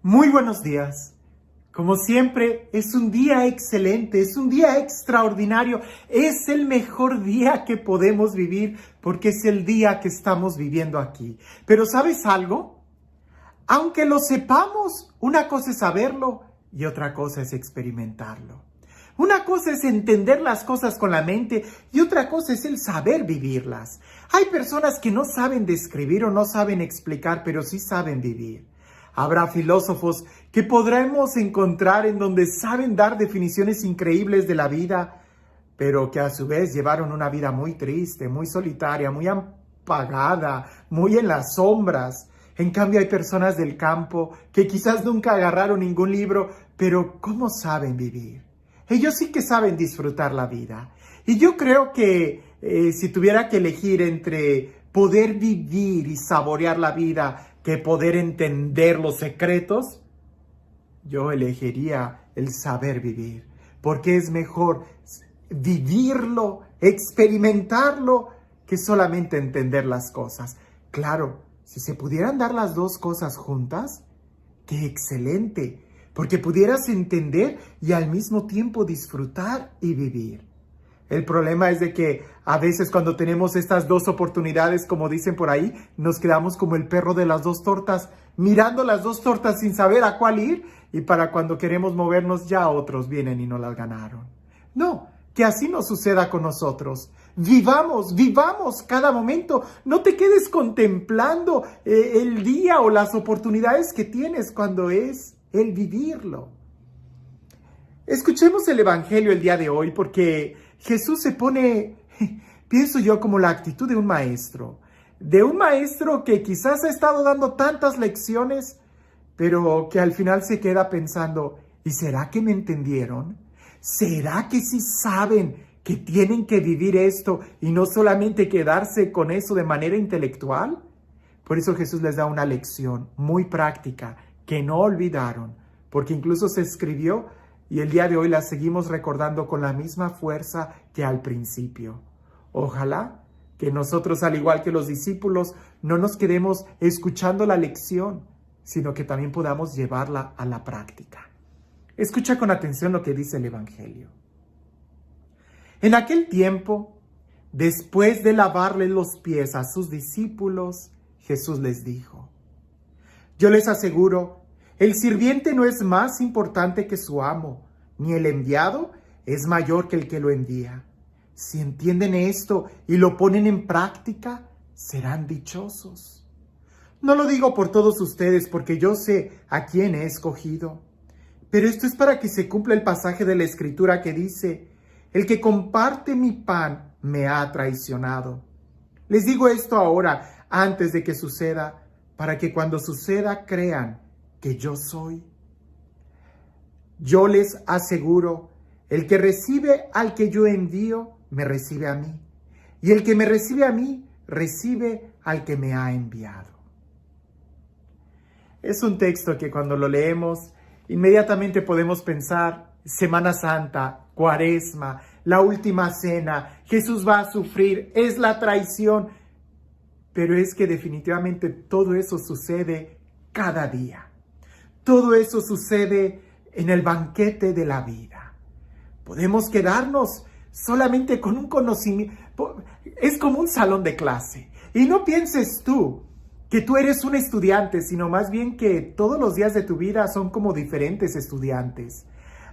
Muy buenos días. Como siempre, es un día excelente, es un día extraordinario, es el mejor día que podemos vivir porque es el día que estamos viviendo aquí. Pero ¿sabes algo? Aunque lo sepamos, una cosa es saberlo y otra cosa es experimentarlo. Una cosa es entender las cosas con la mente y otra cosa es el saber vivirlas. Hay personas que no saben describir o no saben explicar, pero sí saben vivir. Habrá filósofos que podremos encontrar en donde saben dar definiciones increíbles de la vida, pero que a su vez llevaron una vida muy triste, muy solitaria, muy apagada, muy en las sombras. En cambio hay personas del campo que quizás nunca agarraron ningún libro, pero ¿cómo saben vivir? Ellos sí que saben disfrutar la vida. Y yo creo que si tuviera que elegir entre poder vivir y saborear la vida que poder entender los secretos, yo elegiría el saber vivir, porque es mejor vivirlo, experimentarlo, que solamente entender las cosas. Claro, si se pudieran dar las dos cosas juntas, ¡qué excelente! Porque pudieras entender y al mismo tiempo disfrutar y vivir. El problema es de que a veces cuando tenemos estas dos oportunidades, como dicen por ahí, nos quedamos como el perro de las dos tortas, mirando las dos tortas sin saber a cuál ir, y para cuando queremos movernos ya otros vienen y nos las ganaron. No, que así no suceda con nosotros. Vivamos cada momento. No te quedes contemplando el día o las oportunidades que tienes cuando es el vivirlo. Escuchemos el Evangelio el día de hoy porque Jesús se pone, pienso yo, como la actitud de un maestro que quizás ha estado dando tantas lecciones, pero que al final se queda pensando, ¿y será que me entendieron? ¿Será que sí saben que tienen que vivir esto y no solamente quedarse con eso de manera intelectual? Por eso Jesús les da una lección muy práctica que no olvidaron, porque incluso se escribió y el día de hoy la seguimos recordando con la misma fuerza que al principio. Ojalá que nosotros, al igual que los discípulos, no nos quedemos escuchando la lección, sino que también podamos llevarla a la práctica. Escucha con atención lo que dice el Evangelio. En aquel tiempo, después de lavarle los pies a sus discípulos, Jesús les dijo: yo les aseguro, el sirviente no es más importante que su amo, ni el enviado es mayor que el que lo envía. Si entienden esto y lo ponen en práctica, serán dichosos. No lo digo por todos ustedes, porque yo sé a quién he escogido. Pero esto es para que se cumpla el pasaje de la Escritura que dice: el que comparte mi pan me ha traicionado. Les digo esto ahora, antes de que suceda, para que cuando suceda crean que yo soy. Yo les aseguro, el que recibe al que yo envío, me recibe a mí. Y el que me recibe a mí, recibe al que me ha enviado. Es un texto que cuando lo leemos, inmediatamente podemos pensar Semana Santa, Cuaresma, la última cena, Jesús va a sufrir, es la traición. Pero es que definitivamente todo eso sucede cada día. Todo eso sucede en el banquete de la vida. Podemos quedarnos solamente con un conocimiento. Es como un salón de clase. Y no pienses tú que tú eres un estudiante, sino más bien que todos los días de tu vida son como diferentes estudiantes.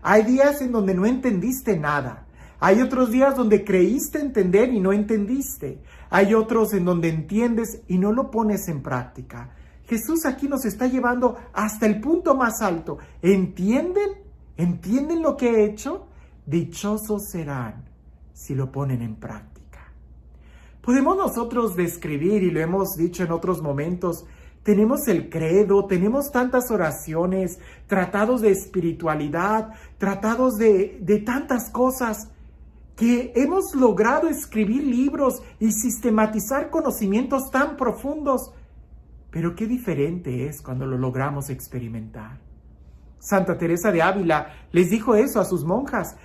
Hay días en donde no entendiste nada. Hay otros días donde creíste entender y no entendiste. Hay otros en donde entiendes y no lo pones en práctica. Jesús aquí nos está llevando hasta el punto más alto. ¿Entienden? ¿Entienden lo que he hecho? Dichosos serán si lo ponen en práctica. Podemos nosotros describir, y lo hemos dicho en otros momentos, tenemos el credo, tenemos tantas oraciones, tratados de espiritualidad, tratados de tantas cosas, que hemos logrado escribir libros y sistematizar conocimientos tan profundos. Pero qué diferente es cuando lo logramos experimentar. Santa Teresa de Ávila les dijo eso a sus monjas.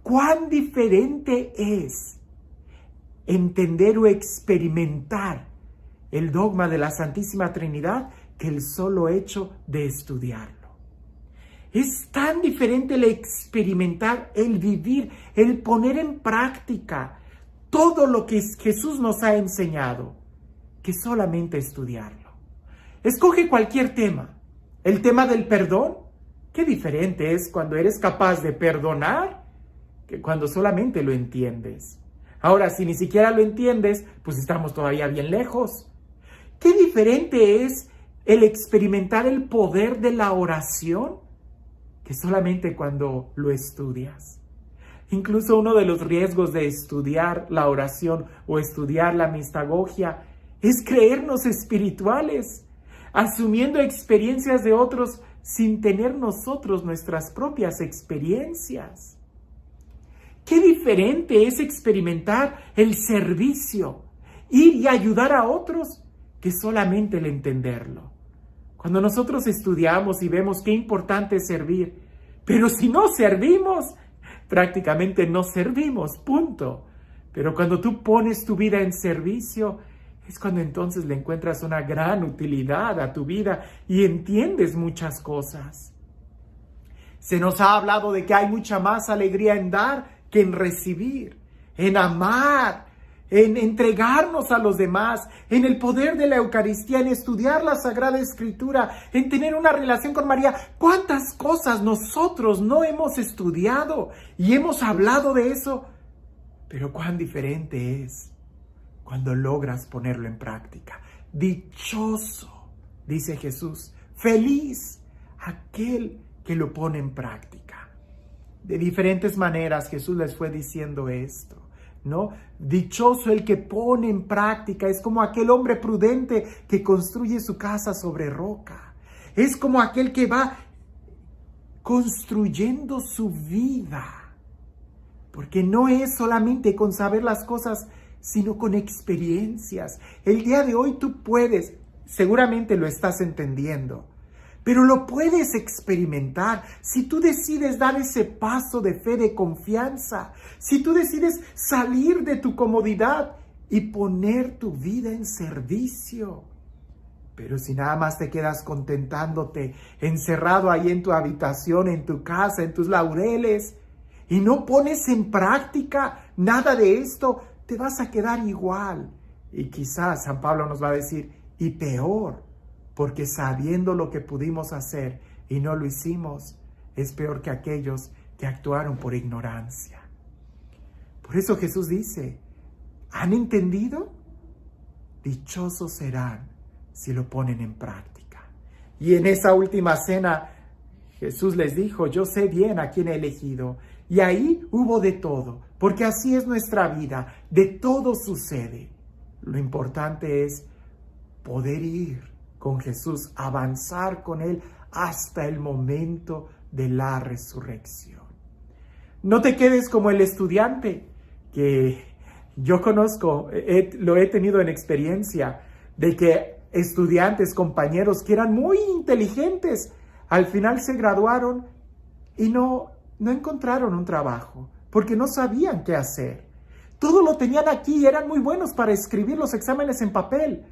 ¿Cuán diferente es entender o experimentar el dogma de la Santísima Trinidad que el solo hecho de estudiarlo? Es tan diferente el experimentar, el vivir, el poner en práctica todo lo que Jesús nos ha enseñado, que solamente estudiarlo. Escoge cualquier tema. El tema del perdón, qué diferente es cuando eres capaz de perdonar que cuando solamente lo entiendes. Ahora, si ni siquiera lo entiendes, pues estamos todavía bien lejos. Qué diferente es el experimentar el poder de la oración que solamente cuando lo estudias. Incluso uno de los riesgos de estudiar la oración o estudiar la mistagogia es creernos espirituales, asumiendo experiencias de otros sin tener nosotros nuestras propias experiencias. Qué diferente es experimentar el servicio, ir y ayudar a otros, que solamente el entenderlo. Cuando nosotros estudiamos y vemos qué importante es servir, pero si no servimos, prácticamente no servimos, punto. Pero cuando tú pones tu vida en servicio, es cuando entonces le encuentras una gran utilidad a tu vida y entiendes muchas cosas. Se nos ha hablado de que hay mucha más alegría en dar que en recibir, en amar, en entregarnos a los demás, en el poder de la Eucaristía, en estudiar la Sagrada Escritura, en tener una relación con María. ¿Cuántas cosas nosotros no hemos estudiado y hemos hablado de eso? Pero cuán diferente es cuando logras ponerlo en práctica. Dichoso, dice Jesús, feliz aquel que lo pone en práctica. De diferentes maneras Jesús les fue diciendo esto, ¿no? Dichoso el que pone en práctica, es como aquel hombre prudente que construye su casa sobre roca. Es como aquel que va construyendo su vida. Porque no es solamente con saber las cosas, sino con experiencias. El día de hoy tú puedes, seguramente lo estás entendiendo, pero lo puedes experimentar si tú decides dar ese paso de fe, de confianza, si tú decides salir de tu comodidad y poner tu vida en servicio. Pero si nada más te quedas contentándote, encerrado ahí en tu habitación, en tu casa, en tus laureles, y no pones en práctica nada de esto, te vas a quedar igual. Y quizás San Pablo nos va a decir, y peor, porque sabiendo lo que pudimos hacer y no lo hicimos, es peor que aquellos que actuaron por ignorancia. Por eso Jesús dice, ¿han entendido? Dichosos serán si lo ponen en práctica. Y en esa última cena, Jesús les dijo, yo sé bien a quién he elegido. Y ahí hubo de todo, porque así es nuestra vida, de todo sucede. Lo importante es poder ir con Jesús, avanzar con Él hasta el momento de la resurrección. No te quedes como el estudiante que yo conozco, lo he tenido en experiencia, de que estudiantes, compañeros que eran muy inteligentes, al final se graduaron y no encontraron un trabajo, porque no sabían qué hacer. Todo lo tenían aquí y eran muy buenos para escribir los exámenes en papel,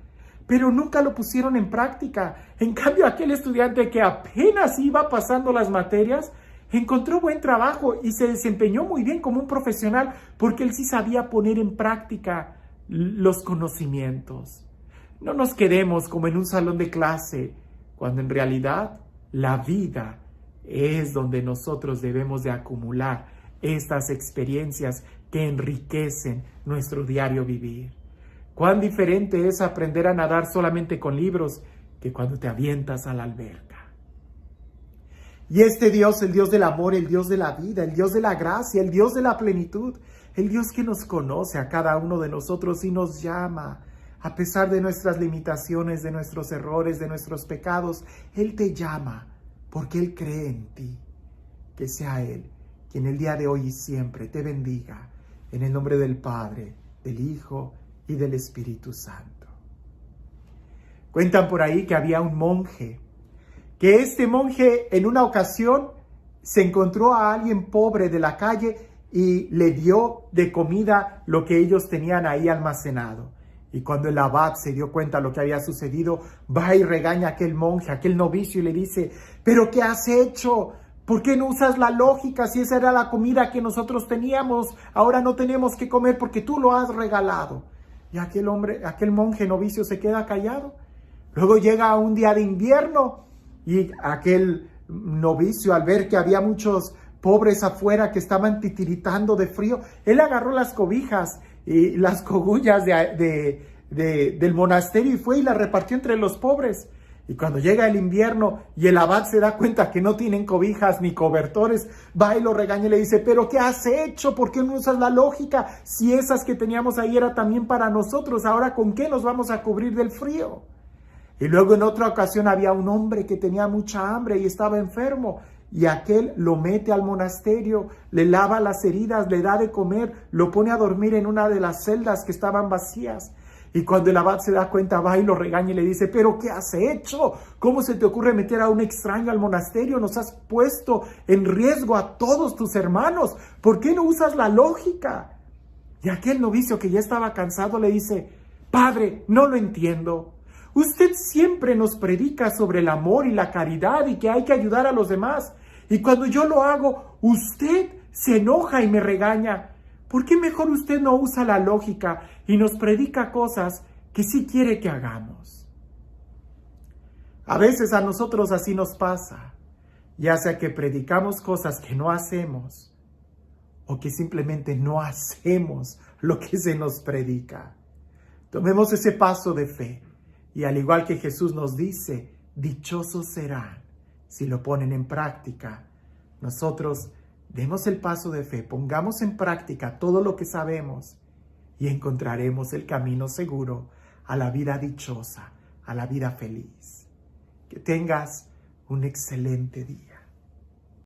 pero nunca lo pusieron en práctica. En cambio, aquel estudiante que apenas iba pasando las materias, encontró buen trabajo y se desempeñó muy bien como un profesional, porque él sí sabía poner en práctica los conocimientos. No nos quedemos como en un salón de clase, cuando en realidad la vida es donde nosotros debemos de acumular estas experiencias que enriquecen nuestro diario vivir. Cuán diferente es aprender a nadar solamente con libros que cuando te avientas a la alberca. Y este Dios, el Dios del amor, el Dios de la vida, el Dios de la gracia, el Dios de la plenitud, el Dios que nos conoce a cada uno de nosotros y nos llama, a pesar de nuestras limitaciones, de nuestros errores, de nuestros pecados, Él te llama porque Él cree en ti. Que sea Él quien el día de hoy y siempre te bendiga, en el nombre del Padre, del Hijo y del Espíritu Santo. Cuentan por ahí que había un monje, que este monje en una ocasión se encontró a alguien pobre de la calle y le dio de comida lo que ellos tenían ahí almacenado. Y cuando el abad se dio cuenta de lo que había sucedido, va y regaña a aquel monje, a aquel novicio, y le dice, ¿pero qué has hecho? ¿Por qué no usas la lógica si esa era la comida que nosotros teníamos? Ahora no tenemos que comer porque tú lo has regalado. Y aquel monje novicio se queda callado. Luego llega un día de invierno y aquel novicio, al ver que había muchos pobres afuera que estaban titiritando de frío, él agarró las cobijas y las cogullas del monasterio y fue y las repartió entre los pobres. Y cuando llega el invierno y el abad se da cuenta que no tienen cobijas ni cobertores, va y lo regaña y le dice, ¿pero qué has hecho? ¿Por qué no usas la lógica? Si esas que teníamos ahí era también para nosotros, ¿ahora con qué nos vamos a cubrir del frío? Y luego en otra ocasión había un hombre que tenía mucha hambre y estaba enfermo. Y aquel lo mete al monasterio, le lava las heridas, le da de comer, lo pone a dormir en una de las celdas que estaban vacías. Y cuando el abad se da cuenta, va y lo regaña y le dice, ¿pero qué has hecho? ¿Cómo se te ocurre meter a un extraño al monasterio? Nos has puesto en riesgo a todos tus hermanos. ¿Por qué no usas la lógica? Y aquel novicio que ya estaba cansado le dice, Padre, no lo entiendo. Usted siempre nos predica sobre el amor y la caridad y que hay que ayudar a los demás. Y cuando yo lo hago, usted se enoja y me regaña. ¿Por qué mejor usted no usa la lógica y nos predica cosas que sí quiere que hagamos? A veces a nosotros así nos pasa, ya sea que predicamos cosas que no hacemos o que simplemente no hacemos lo que se nos predica. Tomemos ese paso de fe y al igual que Jesús nos dice, dichosos serán si lo ponen en práctica. Nosotros demos el paso de fe, pongamos en práctica todo lo que sabemos y encontraremos el camino seguro a la vida dichosa, a la vida feliz. Que tengas un excelente día.